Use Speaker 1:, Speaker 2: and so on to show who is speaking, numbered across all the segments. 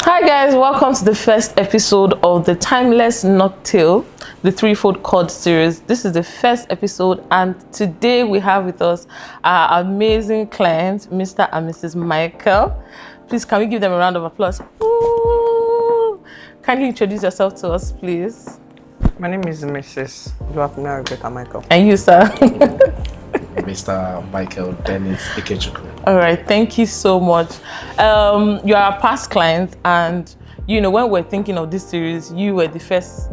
Speaker 1: Hi guys, welcome to the first episode of the Timeless Noctale, the threefold chord series. This is the first episode, and today we have with us our amazing clients, Mr. and Mrs. Michael. Please, can we give them a round of applause? Ooh. Kindly introduce yourself to us, please.
Speaker 2: My name is Mrs. Rebecca Michael.
Speaker 1: And you, sir?
Speaker 3: Mr. Michael Dennis Michael.
Speaker 1: All right, thank you so much. You are a past client, and when we're thinking of this series, you were the first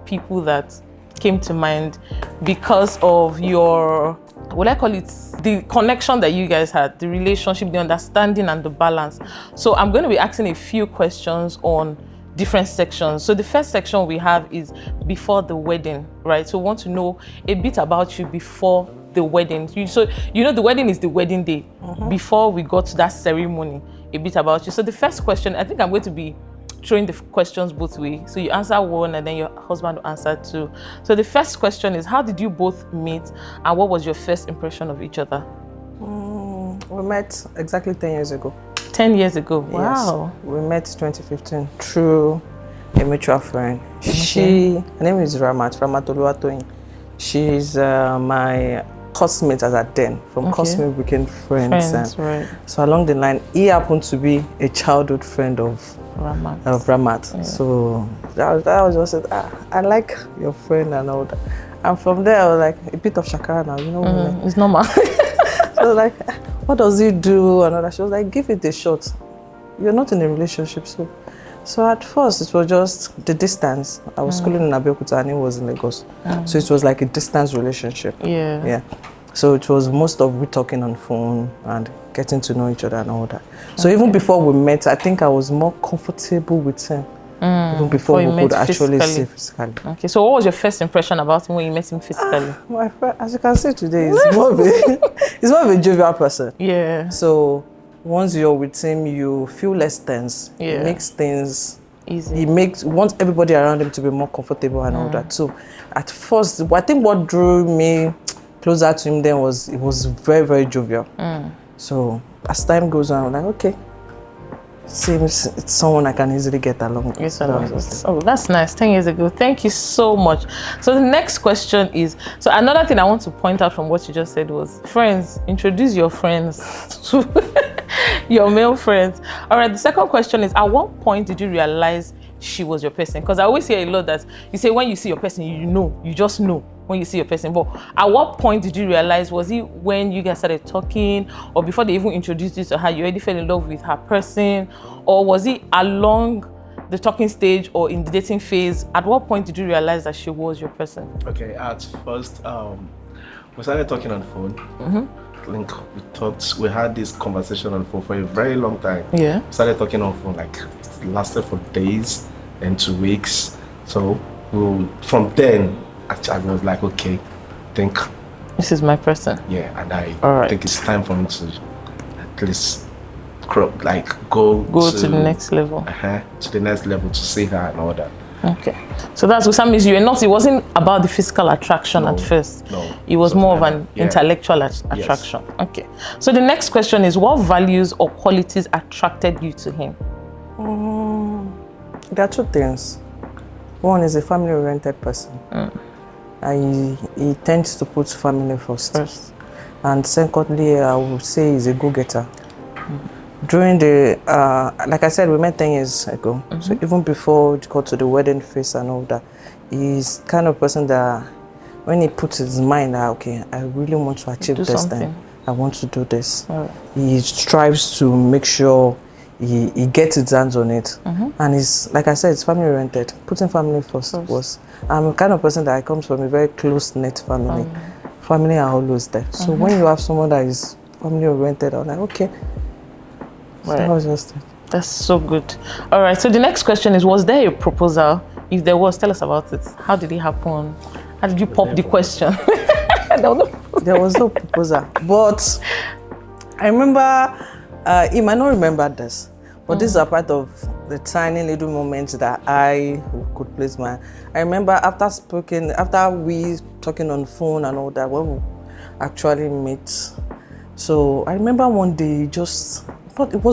Speaker 1: people that came to mind because of your, what I call it, the connection that you guys had, the relationship, the understanding, and the balance. So I'm going to be asking a few questions on different sections. So the first section we have is before the wedding, right? So we want to know a bit about you before the wedding. So the wedding is the wedding day. Before we got to that ceremony, a bit about you. So the first question, I think I'm going to be throwing the questions both ways. So you answer one and then your husband will answer two. So the first question is, how did you both meet and what was your first impression of each other?
Speaker 2: We met exactly 10 years ago.
Speaker 1: 10 years ago. Wow.
Speaker 2: Yes. We met 2015 through a mutual friend. Her name is Ramat Oluwatoyin. She's my classmate as at then. From classmate we became friends.
Speaker 1: Right.
Speaker 2: So along the line, he happened to be a childhood friend of Ramat.
Speaker 1: Yeah.
Speaker 2: So that was just it. I like your friend and all that. And from there, I was like, a bit of shakara now, women.
Speaker 1: It's normal.
Speaker 2: I was like, what does he do? And all that. She was like, give it a shot. You're not in a relationship, so at first it was just the distance. I was schooling in Abeokuta and he was in Lagos. So it was like a distance relationship.
Speaker 1: Yeah.
Speaker 2: So it was most of we talking on phone and getting to know each other and all that. So even before we met, I think I was more comfortable with him. Even before we could actually see physically.
Speaker 1: Okay, so what was your first impression about him when you met him physically?
Speaker 2: My friend, as you can see today, he's more of a jovial person.
Speaker 1: Yeah.
Speaker 2: So once you're with him, you feel less tense.
Speaker 1: Yeah.
Speaker 2: It makes things
Speaker 1: easy.
Speaker 2: He wants everybody around him to be more comfortable and all that. So at first, I think what drew me closer to him then was it was very, very jovial. So as time goes on, I'm like, okay, seems it's someone I can easily get along with.
Speaker 1: Yes, oh, that's nice. 10 years ago. Thank you so much. So the next question is, so another thing I want to point out from what you just said was, friends, introduce your friends to your male friends. All right, the second question is, at what point did you realize she was your person? Because I always hear a lot that you say when you see your person, you just know when you see your person. But at what point did you realize? Was it when you guys started talking, or before they even introduced you to her, you already fell in love with her person? Or was it along the talking stage or in the dating phase? At what point did you realize that she was your person?
Speaker 3: Okay, at first, we started talking on the phone. We had this conversation on the phone for a very long time.
Speaker 1: Yeah.
Speaker 3: We started talking on the phone, like, it lasted for days and 2 weeks. So from then, I was like, okay, I think
Speaker 1: this is my person.
Speaker 3: Yeah, and I think it's time for me to at least go
Speaker 1: to the next level.
Speaker 3: To the next level to see her and all that.
Speaker 1: Okay, so that's what means it wasn't about the physical attraction at first.
Speaker 3: No,
Speaker 1: it was more of an intellectual attraction. Yes. Okay, so the next question is, what values or qualities attracted you to him?
Speaker 2: There are two things. One is a family-oriented person. He tends to put family first. And secondly, I would say he's a go-getter. During the, like I said, we met 10 years ago. So even before we got to the wedding phase and all that, he's kind of person that when he puts his mind out, okay, I really want to achieve this thing. I want to do this. He strives to make sure he gets his hands on it. And he's, like I said, it's family oriented. Putting family first was, I'm a kind of person that comes from a very close-knit family. Family are always there. So when you have someone that is family oriented, I'm like, okay. So that was just it.
Speaker 1: That's so good. All right, so the next question is, was there a proposal? If there was, tell us about it. How did it happen? How did you pop the question?
Speaker 2: There was no proposal. But I remember, he might not remember this, but these are part of the tiny little moments that I could place my... I remember after we talking on phone and all that, when we actually met. So I remember one day it was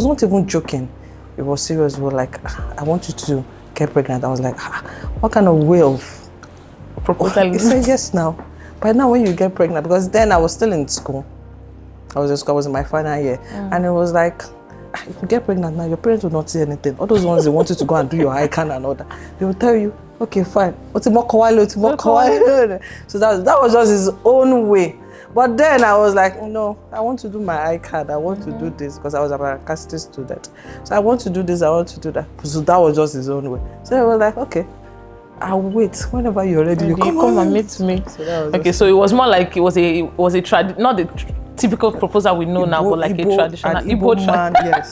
Speaker 2: not even joking. it was serious. We were like, I want you to get pregnant. I was like, what kind of way of
Speaker 1: Proposal?
Speaker 2: He said, yes now. But now when you get pregnant, because then I was still in school. I was in my final year. And it was like, if you get pregnant now, your parents will not say anything. All those ones, they want you to go and do your ICANN and all that. They will tell you, okay, fine. So that was just his own way. But then I was like, no, I want to do my iCard. I want to do this because I was a broadcasting student. So I want to do this, I want to do that. So that was just his own way. So I was like, okay, I'll wait. Whenever you're ready, you come
Speaker 1: and meet me.
Speaker 2: So
Speaker 1: okay, so it was more like it was a not the typical proposal we know now, but like a traditional Igbo
Speaker 2: man, yes.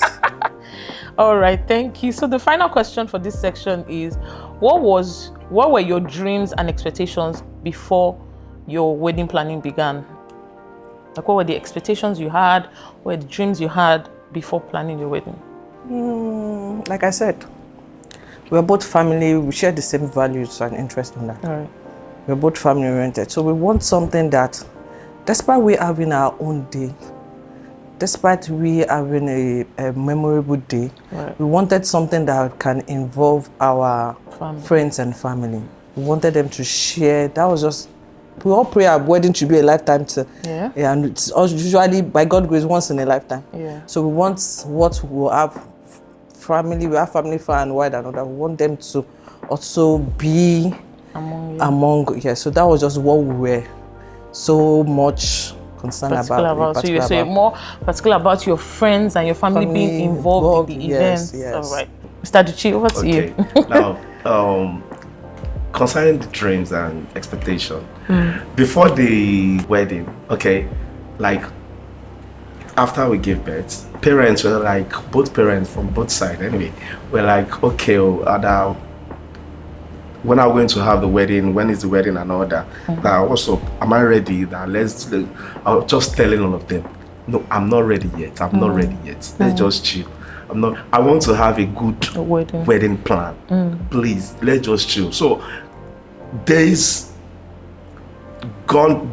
Speaker 1: All right, thank you. So the final question for this section is, what were your dreams and expectations before your wedding planning began? Like, what were the expectations you had? What were the dreams you had before planning your wedding?
Speaker 2: Like I said, we're both family. We share the same values and interest in that.
Speaker 1: All right.
Speaker 2: We're both family oriented. So we want something that, despite we having our own day, despite we having a memorable day,
Speaker 1: right,
Speaker 2: we wanted something that can involve our friends and family. We wanted them to share. That was just, we all pray our wedding to be a lifetime thing.
Speaker 1: Yeah.
Speaker 2: And it's usually, by God's grace, once in a lifetime.
Speaker 1: Yeah.
Speaker 2: So we want what we'll have family, we have family far and wide and all that. We want them to also be among yeah. So that was just what we were so much concerned about.
Speaker 1: So you're more particular about your friends and your family being involved in the events.
Speaker 2: Yes.
Speaker 1: All right. Mr. Duchi, over to you.
Speaker 3: Now, concerning the dreams and expectation, before the wedding, okay, like after we gave birth, parents were like, both parents from both sides anyway, were like, okay, when are we going to have the wedding? When is the wedding and all that? Also, am I ready? I was just telling all of them, no, I'm not ready yet. I'm not ready yet. Let's just chill. I want to have a good wedding plan. Please, let's just chill. So days gone,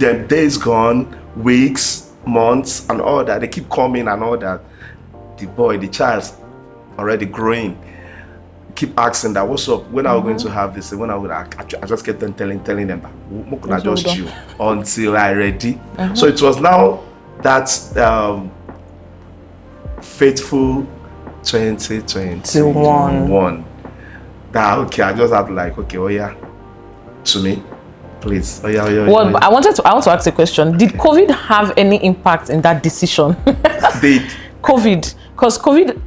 Speaker 3: weeks, months, and all that. They keep coming and all that. The child's already growing. Keep asking that, what's up? When are we going to have this? When I just kept them telling them that we could just chill until I ready. So it was now that faithful 2021 that okay, I just have to like, okay, oh yeah, to me, please. Oh yeah.
Speaker 1: Well, I want to ask a question. Did COVID have any impact in that decision?
Speaker 3: Did
Speaker 1: COVID, because COVID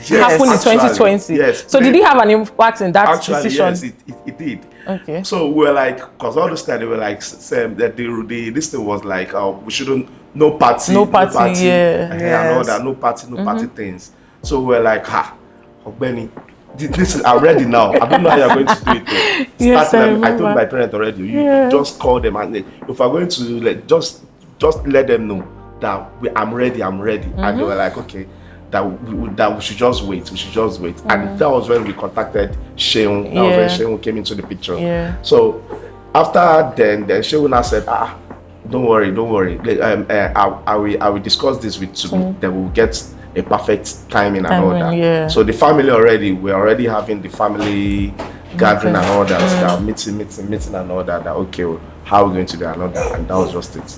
Speaker 1: happened in 2020.
Speaker 3: Yes.
Speaker 1: So did it have an impact in that decision?
Speaker 3: Yes, it did.
Speaker 1: Okay.
Speaker 3: So we were like, because all the time they were like, saying that this thing was like, we shouldn't, no party,
Speaker 1: yeah.
Speaker 3: And all that, no party things. So we were like, Benny, this is, I'm ready now. I don't know how you're going to do it.
Speaker 1: Yes,
Speaker 3: I told my parents already. You just call them and if we're going to just let them know that I'm ready. And they were like, okay, that we should just wait. And that was when we contacted Sheung. That was when Sheung came into the picture.
Speaker 1: Yeah.
Speaker 3: So after then Sheung now said, don't worry. I will discuss this with Tumi. Then we'll get a perfect timing and all that.
Speaker 1: Yeah.
Speaker 3: So the family we're already having the family gathering and all that, meeting and all that. Okay, how are we going to do and all that, and that was just it.